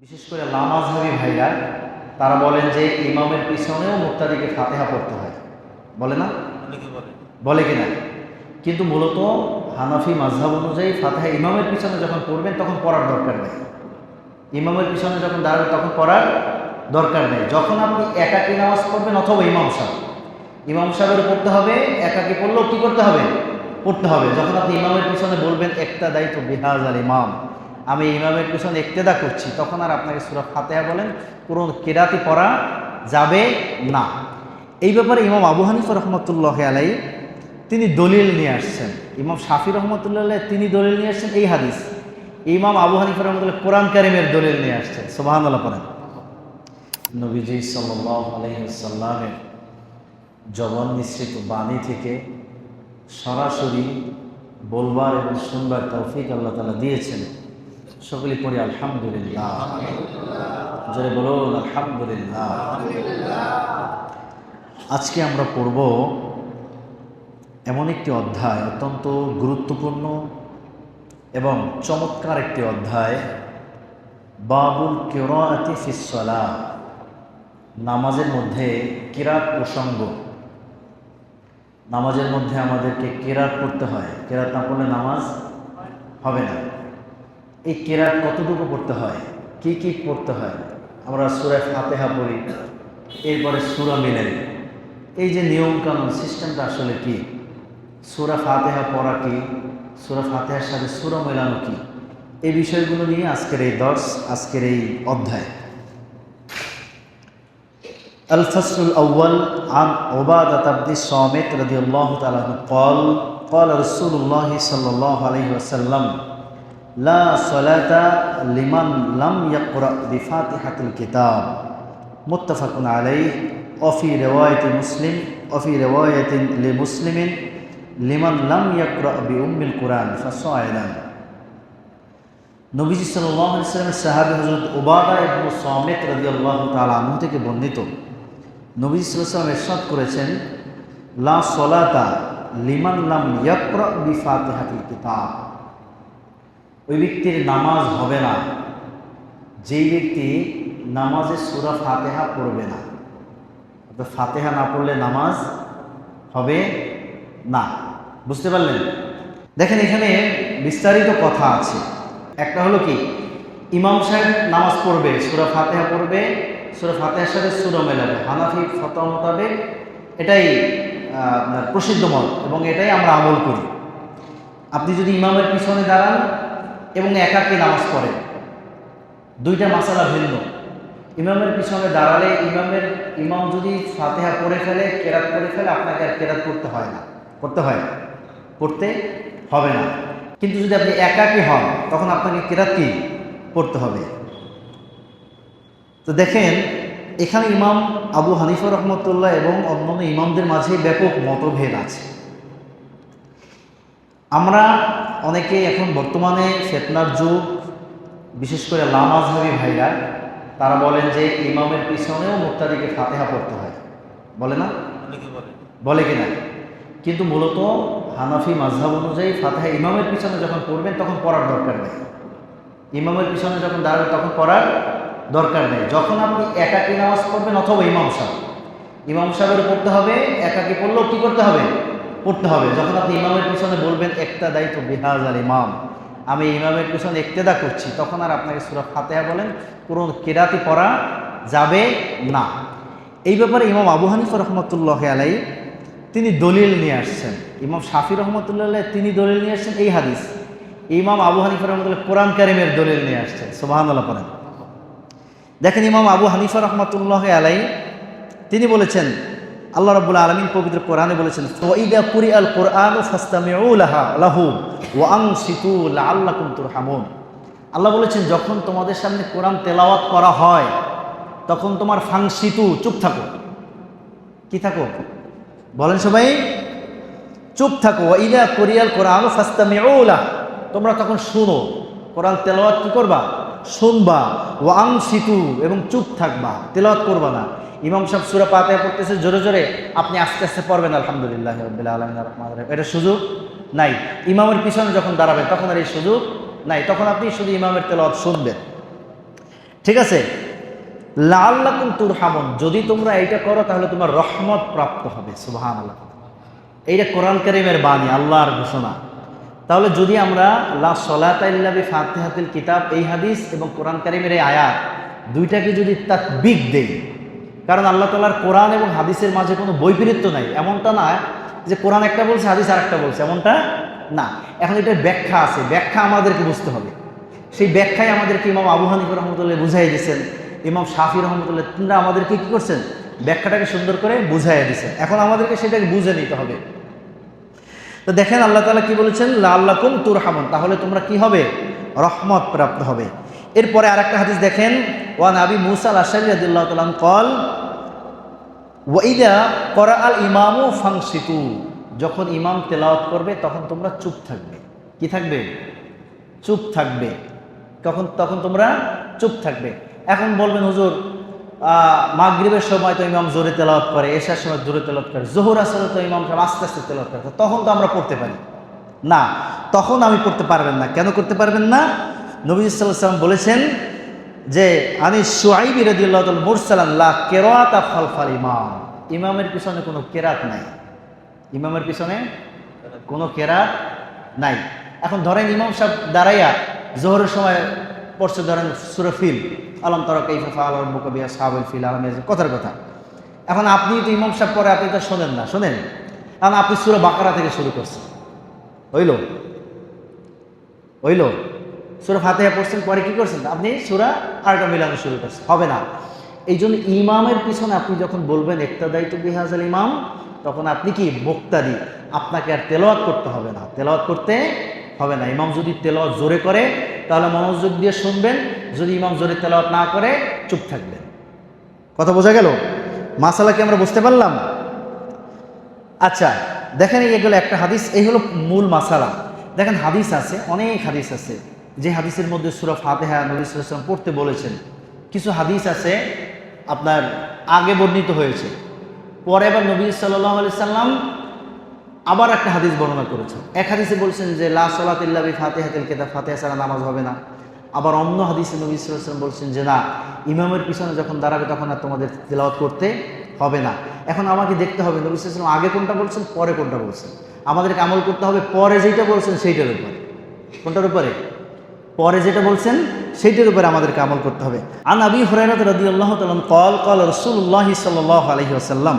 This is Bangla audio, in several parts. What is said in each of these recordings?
বিশেষ করে লামাযহাবী ভাইরা তারা বলেন যে ইমামের পিছনেও মুক্তাদিকে ফাতিহা পড়তে হয়, বলে না? বলে কিনা? কিন্তু মূলত হানাফি মাযহাব অনুযায়ী ফাতিহা ইমামের পিছনে যখন পড়বেন তখন পড়ার দরকার নেই। ইমামের পিছনে যখন দাঁড়াবেন তখন পড়ার দরকার নেই। যখন আপনি একাকী নামাজ পড়বেন অথবা ইমাম সাহেবের পড়তে হবে, একাকী পড়লেও কি করতে হবে? পড়তে হবে। যখন আপনি ইমামের পিছনে বলবেন ইক্তাদাইতু বিহাযাল ইমাম, আমি ইমামের পিছনে ইক্তেদা করছি, তখন আর আপনাকে সূরা ফাতিহা বলেন পুরো কিরাতি পড়া যাবে না। এই ব্যাপারে ইমাম আবু হানিফা রহমতুল্লাহি আলাইহি তিনি দলিল নিয়ে আসছেন। ইমাম শাফি রহমতুল্লাহ আলাইহি তিনি দলিল নিয়ে আসছেন এই হাদিস। ইমাম আবু হানিফা রহমতুল্লাহ কোরআন কারীমের দলিল নিয়ে আসছেন। সুবহানাল্লাহ পড়েন। নবীজি সাল্লাল্লাহু আলাইহি ওয়াসাল্লামের জবান নিঃসৃত বাণী থেকে সরাসরি বলবার এবং শুনবার তৌফিক আল্লাহ তাআলা দিয়েছেন। সকলে পড়ি আলহামদুলিল্লাহ। জোরে বলুন আলহামদুলিল্লাহ। আজকে আমরা পড়ব এমন একটি অধ্যায়, অত্যন্ত গুরুত্বপূর্ণ এবং চমৎকার একটি অধ্যায়, বাবুল কিরাআতি ফিস সালাহ, নামাজের মধ্যে কিরাত প্রসঙ্গ। নামাজের মধ্যে আমাদেরকে কিরাত পড়তে হয়, কিরাত না পড়লে নামাজ হবে না। এই কিরাত কতটুকু পড়তে হয়, কি কি পড়তে হয়? আমরা সূরা ফাতিহা পড়ি, এরপরে সূরা মিলাই। এই যে নিয়ম কানুন সিস্টেমটা আসলে কি? সূরা ফাতিহা পড়া কি, সূরা ফাতিহার সাথে সূরা মেলানো কি, এই বিষয়গুলো নিয়ে আজকের এই দর্স, আজকের এই অধ্যায়। আল ফাসলুল আউয়াল আন উবাদাহ ইবনে সামিত রাদিয়াল্লাহু তাআলা আনহু قال قال رسول الله صلى الله عليه وسلم لا صلاة لمن لم يقرأ بفاتحة الكتاب متفق عليه وفي رواية مسلم وفي رواية لمسلم لمن لم يقرأ بأم القرآن فصاعدا। নবীজি সাল্লাল্লাহু আলাইহি ওয়াসাল্লামের সাহাবী হযরত উবাদা ইবনে সামিত রাদিয়াল্লাহু তাআলা আনহু থেকে বর্ণিত, নবী সাল্লাল্লাহু আলাইহি ওয়াসাল্লাম ইরশাদ করেছেন, লা সলাতা লিমান লাম ইয়াকরা বিফাতিহাতিল কিতাব, ওই ব্যক্তির নামাজ হবে না যেই ব্যক্তি নামাজে সূরা ফাতিহা পড়বে না। অর্থাৎ ফাতিহা না পড়লে নামাজ হবে না। বুঝতে পারলেন? দেখেন এখানে বিস্তারিত কথা আছে। একটা হলো কি, ইমাম সাহেব নামাজ পড়বে, সূরা ফাতিহা পড়বে, সূরা ফাতিহার সাথে সূরা মেলাবে। হানাফি ফতোয়া মোতাবেক এটাই আপনার প্রসিদ্ধ মত এবং এটাই আমরা আমল করি। আপনি যদি ইমামের পিছনে দাঁড়ান এবং একাকী নামাজ পড়েন, দুইটা মাসালা ভিন্ন। ইমামের পিছনে দাঁড়ালে ইমাম যদি ফাতিহা পড়ে ফেলে, কেরাত পড়ে ফেলে, আপনাকে আর কেরাত পড়তে হয় না, পড়তে হবে না। কিন্তু যদি আপনি একাকী হন তখন আপনাকে কেরাত কি পড়তে হবে। তো দেখেন এখানে ইমাম আবু হানিফা রহমতুল্লাহ এবং অন্যান্য ইমামদের মাঝে ব্যাপক মতভেদ আছে। আমরা অনেকে এখন বর্তমানে ফিতনার যুগ, বিশেষ করে লামাযহাবী ভাইরা তারা বলেন যে ইমামের পিছনেও মুক্তাদিকে ফাতিহা পড়তে হয়, বলে না? বলে কিনা? কিন্তু মূলত হানাফি মাযহাব অনুযায়ী ফাতিহা ইমামের পিছনে যখন পড়বেন তখন পড়ার দরকার নেই। ইমামের পিছনে যখন দাঁড়াবেন তখন পড়ার দরকার নেই। যখন আপনি একাকী নামাজ পড়বেন অথবা ইমাম সাহেবের পড়তে হবে, একাকী পড়লেও কি করতে হবে? পড়তে হবে। যখন আপনি ইমামের পিছনে বলবেন ইক্তাদাইতু বিহাযাল ইমাম, আমি ইমামের পিছনে ইক্তেদা করছি, তখন আর আপনাকে সূরা ফাতিহা বলেন পুরো কিরাতি পড়া যাবে না। এই ব্যাপারে ইমাম আবু হানিফা রহমতুল্লাহি আলাইহি তিনি দলিল নিয়ে আসছেন। ইমাম শাফি রহমতুল্লাহ আলাইহি তিনি দলিল নিয়ে আসছেন এই হাদিস। ইমাম আবু হানিফা রহমতুল্লাহ কোরআন কারীমের দলিল নিয়ে আসছেন। সুবহানাল্লাহ পড়েন। দেখেন ইমাম আবু হানিফা রহমতুল্লাহি আলাইহি তিনি বলেছেন, আল্লাহ রাব্বুল আলামিন পবিত্র কোরআনে বলেছেন, ওয়াইদা কুরিআল কুরআনু ফাসতামিউ লাহু ওয়া আনসিতু লাআল্লাকুম তুরহামুন। আল্লাহ বলেছেন যখন তোমাদের সামনে কোরআন তেলাওয়াত করা হয় তখন তোমার ফাংসিতু, চুপ থাকো। কি থাকো? বলেন সবাই, চুপ থাকো। ওয়াইদা কুরিআল কুরআনু ফাসতামিউ লাহু, তোমরা তখন শুনো। কোরআন তেলাওয়াত কি করবা? শুনবা। ওয়া আনসিতু, এবং চুপ থাকবা, তেলাওয়াত করবা না। ইমাম সাহেব সূরা ফাতিহা পড়তেছে জোরে জোরে, আপনি আস্তে আস্তে পড়বেন আলহামদুলিল্লাহি রাব্বিল আলামিন আর রাহমানির রহিম, এটা সুযোগ নাই। ইমামের পিছনে যখন দাঁড়াবেন তখন আর এই সুযোগ নাই, তখন আপনি শুধু ইমামের তেলাওয়াত শুনবেন। ঠিক আছে, লাআল্লাকুম তুরহামুন, যদি তোমরা এইটা করো তাহলে তোমার রহমত প্রাপ্ত হবে। সুবহানাল্লাহ, এইটা কোরআন কারীমের বাণী, আল্লাহর ঘোষণা। তাহলে যদি আমরা লা সলাতা ইল্লা বিফাতিহাতিল কিতাব, এই হাদিস এবং কোরআন কারীমের এই আয়াত দুইটাকে যদি তাতবিক দেই, কারণ আল্লাহ তাআলার কোরআন এবং হাদিসের মাঝে কোনো বৈপরীত্য নাই, এমনটা না যে কোরআন একটা বলছে হাদিস আর একটা বলছে, এমনটা না। এখন এটার ব্যাখ্যা আছে, ব্যাখ্যা আমাদেরকে বুঝতে হবে। সেই ব্যাখ্যায় আমাদেরকে ইমাম আবু হানিফা রহমতুল্লাহ বুঝাই দিয়েছেন, ইমাম শাফি রহমতুল্লাহ, তিনরা আমাদেরকে কি করছেন, ব্যাখ্যাটাকে সুন্দর করে বুঝাইয়া দিয়েছেন। এখন আমাদেরকে সেটাকে বুঝে নিতে হবে। তো দেখেন আল্লাহ তাআলা কি বলেছেন, লাআল্লাকুম তুরহামুন, তাহলে তোমরা কি হবে, রহমত প্রাপ্ত হবে। এরপরে আরেকটা হাদিস দেখেন, ওয়ান আবি মুসা আল-আশআরী রাদিয়াল্লাহু তাআলা কল ওয়াইদা ক্বরাআল ইমামু ফানসিতু, যখন ইমাম তেলাওয়াত করবে তখন তোমরা চুপ থাকবে। কি থাকবে, চুপ থাকবে। তখন তোমরা চুপ থাকবে। এখন বলবেন হুজুর মাগরিবের সময় তো ইমাম জোরে তেলাওয়াত করে, এশার সময় জোরে তেলাওয়াত করে, যোহর আসরে তো ইমাম সাহেব আস্তে আস্তে তেলাওয়াত করে, তখন তো আমরা পড়তে পারি না। তখন আমি পড়তে পারবেন না। কেন করতে পারবেন না? নবী সাল্লাল্লাহু আলাইহি ওয়াসাল্লাম বলেছেন যে আনি শুআইব রাদিয়াল্লাহু তাআলা মুরসালান লা কিরাআতা খালফাল ইমাম, ইমামের পিছনে কোনো কেরাত নাই, ইমামের পিছনে কোনো কেরাত নাই। এখন ধরেন ইমাম সাহেব দাঁড়াইয়া জোহরের সময় পড়ছে, ধরেন সূরা ফিল, আলাম তারা কাইফা ফাআলা রাব্বুকা বিআসহাবিল ফিল, আলাম ইয়াজিদ, কথার কথা। এখন আপনি তো ইমাম সাহেব পড়ে, আপনি তো শোনেন না, শোনেন, কারণ আপনি সূরা বাকারা থেকে শুরু করছেন, হইল সূরা ফাতিহা পড়ছেন, পরে কি করছেন আপনি সূরা আরেকটা মিলানো শুরু করছেন, হবে না। এই জন্য ইমামের পিছনে আপনি যখন বলবেন ইক্তাদাইতু বিহাযাল ইমাম, তখন আপনি কি মুক্তাদি, আপনাকে আর তেলাওয়াত করতে হবে না, তেলাওয়াত করতে হবে না। ইমাম যদি তেলাওয়াত জোরে করে তাহলে মনোযোগ দিয়ে শুনবেন, যদি ইমাম জোরে তেলাওয়াত না করে চুপ থাকবেন। কথা বোঝা গেল? মাসালা কি আমরা বুঝতে পারলাম? আচ্ছা দেখেন, এগুলো একটা হাদিস, এই হলো মূল মাসালা। দেখেন হাদিস আছে, অনেক হাদিস আছে, যে হাদিসের মধ্যে সূরা ফাতিহা নবী সাল্লাল্লাহু আলাইহি ওয়াসাল্লাম পড়তে বলেছেন। কিছু হাদিস আছে আপনার আগে বর্ণিত হয়েছে, পরে আবার নবী সাল্লাল্লাহু আলাইহি ওয়াসাল্লাম আবার একটা হাদিস বর্ণনা করেছেন। এক হাদিসে বলছেন যে লা সলাতা ইল্লা বিফাতিহাতিল কিতাব, ফাতিহা ছাড়া নামাজ হবে না। আবার অন্য হাদিসে নবী সাল্লাল্লাহু আলাইহি ওয়াসাল্লাম বলছেন যে না, ইমামের পিছনে যখন দাঁড়াবে তখন আর তোমাদের তেলাওয়াত করতে হবে না। এখন আমাকে দেখতে হবে নবী সাল্লাল্লাহু আলাইহি ওয়াসাল্লাম আগে কোনটা বলছেন, পরে কোনটা বলছেন। আমাদেরকে আমল করতে হবে পরে যেটা বলছেন সেইটার উপরে। কোনটার উপরে? পরে যেটা বলছেন সেইটার উপরে আমাদেরকে আমল করতে হবে। আন আবি হুরায়রা রাদিয়াল্লাহু তাআলা ক্বাল ক্বাল রাসূলুল্লাহ সাল্লাল্লাহু আলাইহি ওয়াসাল্লাম,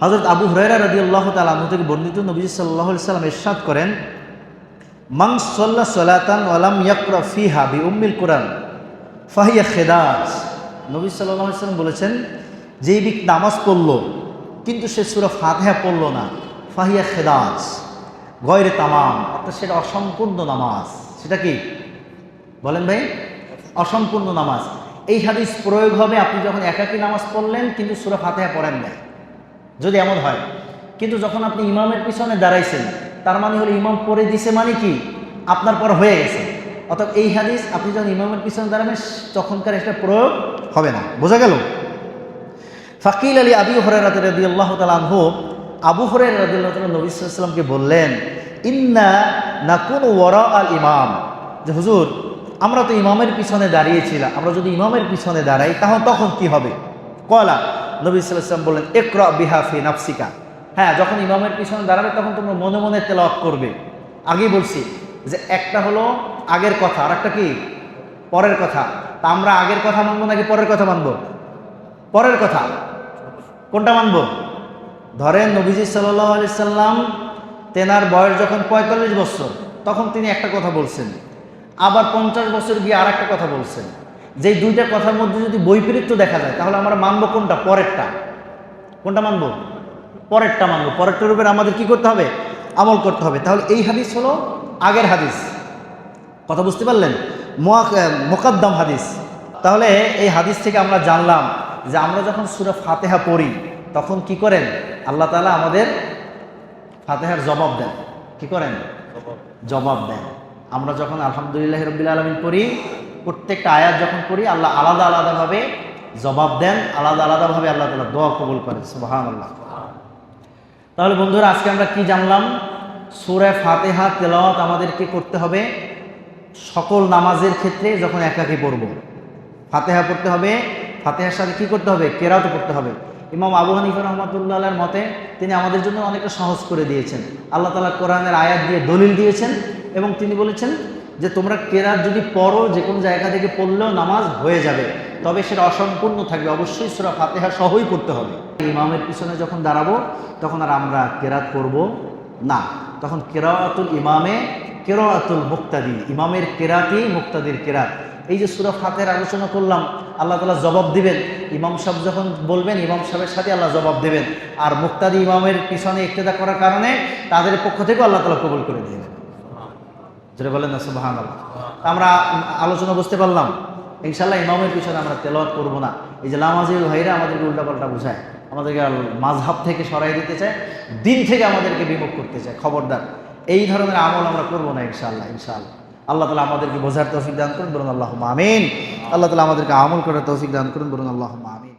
হযরত আবু হুরায়রা রাদিয়াল্লাহু তাআলা আনহু থেকে বর্ণিত, নবী সাল্লাল্লাহু আলাইহি ওয়াসাল্লাম ইরশাদ করেন, মান সাল্লা সালাতান ওয়া লাম ইয়াকরা ফিহা বিউম্মিল কুরআন ফাহিয়া খিদাজ। নবী সাল্লাল্লাহু আলাইহি ওয়াসাল্লাম বলেছেন, যেই ব্যক্তি নামাজ পড়ল কিন্তু সে সূরা ফাতিহা পড়ল না, ফাহিয়া খিদাজ গয়রে তামাম, অর্থাৎ সেটা অসম্পূর্ণ নামাজ। সেটা কি বলেন ভাই? অসম্পূর্ণ নামাজ। এই হাদিস প্রয়োগ হবে আপনি যখন একাকী নামাজ পড়লেন কিন্তু সূরা ফাতিহা পড়েন নাই, যদি এমন হয়। কিন্তু যখন আপনি ইমামের পিছনে দাঁড়াইছেন, তার মানে হলো ইমাম পড়ে দিছে, মানে কি আপনার পর হয়ে গেছে। অর্থাৎ এই হাদিস আপনি যখন ইমামের পিছনে দাঁড়াবেন তখনকার এটা প্রয়োগ হবে না। বোঝা গেল? ফাকিল আলী আবি হুরায়রা রাদিয়াল্লাহু তাআলা আনহু, আবু হুরায়রা রাদিয়াল্লাহু তাআলা নবী সাল্লাল্লাহু আলাইহি ওয়াসাল্লামকে বললেন, ইন্না নাকুনু ওয়ারা আল ইমাম, যে হুজুর আমরা তো ইমামের পিছনে দাঁড়িয়েছিলাম, আমরা যদি ইমামের পিছনে দাঁড়াই তাহলে তখন কি হবে? কলা, নবী সাল্লাল্লাহু আলাইহি ওয়াসাল্লাম বললেন, ইকরা বিহা ফি নাফসিকা, হ্যাঁ যখন ইমামের পিছনে দাঁড়াবে তখন তোমরা মনে মনে তেলাওয়াত করবে। আগেই বলছি যে একটা হলো আগের কথা আর একটা কি পরের কথা। তা আমরা আগের কথা মানবো নাকি পরের কথা মানবো? পরের কথা। কোনটা মানবো? ধরেন নবীজি সাল্লাল্লাহু আলাইহি সাল্লাম তেনার বয়স যখন 45 বছর তখন তিনি একটা কথা বলছেন, আবার 50 বছর গিয়ে আর একটা কথা বলছেন। যেই দুইটা কথার মধ্যে যদি বৈপরীত্য দেখা যায় তাহলে আমরা মানবো কোনটা? পরেরটা। কোনটা মানবো? পরেরটা মানবো। পরেরটার উপরে আমাদের কি করতে হবে? আমল করতে হবে। তাহলে এই হাদিস হলো আগের হাদিস। কথা বুঝতে পারলেন? মুকাদ্দাম হাদিস। তাহলে এই হাদিস থেকে আমরা জানলাম যে আমরা যখন সূরা ফাতিহা পড়ি তখন কি করেন? আল্লাহ তাআলা আমাদের ফাতিহার জবাব দেন। কি করেন? জবাব দেন। আমরা যখন আলহামদুলিল্লাহি রাব্বিল আলামিন পড়ি, প্রত্যেকটা আয়াত যখন পড়ি আল্লাহ আলাদা আলাদাভাবে জবাব দেন, আলাদা আলাদাভাবে আল্লাহ তাআলা দোয়া কবুল করেন। সুবহানাল্লাহ। তাহলে বন্ধুরা আজকে আমরা কি জানলাম? সূরা ফাতিহা তেলাওয়াত আমাদেরকে করতে হবে সকল নামাজের ক্ষেত্রে যখন একাকী পড়ব। ফাতেহা পড়তে হবে, ফাতেহার সাথে কী করতে হবে? কেরাতও পড়তে হবে। ইমাম আবু হানিফা রহমাতুল্লাহর মতে তিনি আমাদের জন্য অনেকটা সহজ করে দিয়েছেন। আল্লাহ তাআলা কোরআনের আয়াত দিয়ে দলিল দিয়েছেন এবং তিনি বলেছেন যে তোমরা কেরাত যদি পড়ো, যে কোনো জায়গা থেকে পড়লেও নামাজ হয়ে যাবে, তবে সেটা অসম্পূর্ণ থাকবে, অবশ্যই সূরা ফাতিহা সহই পড়তে হবে। ইমামের পিছনে যখন দাঁড়াবো তখন আর আমরা কেরাত পড়ব না, তখন কেরাতুল ইমামে কেরাতুল মুক্তাদি, ইমামের কেরাতই মুক্তাদির কেরাত। এই যে সূরা ফাতিহার আলোচনা করলাম, আল্লাহ তাআলা জবাব দিবেন, ইমাম সাহেব যখন বলবেন ইমাম সাহেবের সাথে আল্লাহ জবাব দেবেন, আর মুক্তাদি ইমামের পিছনে ইক্তেদা করার কারণে তাদের পক্ষ থেকেও আল্লাহ তাআলা কবুল করে দিবেন। যেটা বলেন না সুবহানাল্লাহ। আমরা আলোচনা বুঝতে পারলাম, ইনশাআল্লাহ ইমামের পিছনে আমরা তেলাওয়াত করব না। এই যে লামাজি ভাইরা আমাদেরকে উল্টাপাল্টা বোঝায়, আমাদেরকে মাযহাব থেকে সরাই দিতে চায়, দিন থেকে আমাদেরকে বিমুখ করতে চায়, খবরদার এই ধরনের আমল আমরা করব না ইনশাআল্লাহ। ইনশাআল্লাহ আল্লাহ তাআলা আমাদেরকে বোঝার তৌফিক দান করুন, বলুন আল্লাহুম্মা আমিন। আল্লাহ তাআলা আমাদেরকে আমল করার তৌফিক দান করুন, বলুন আল্লাহুম্মা আমিন।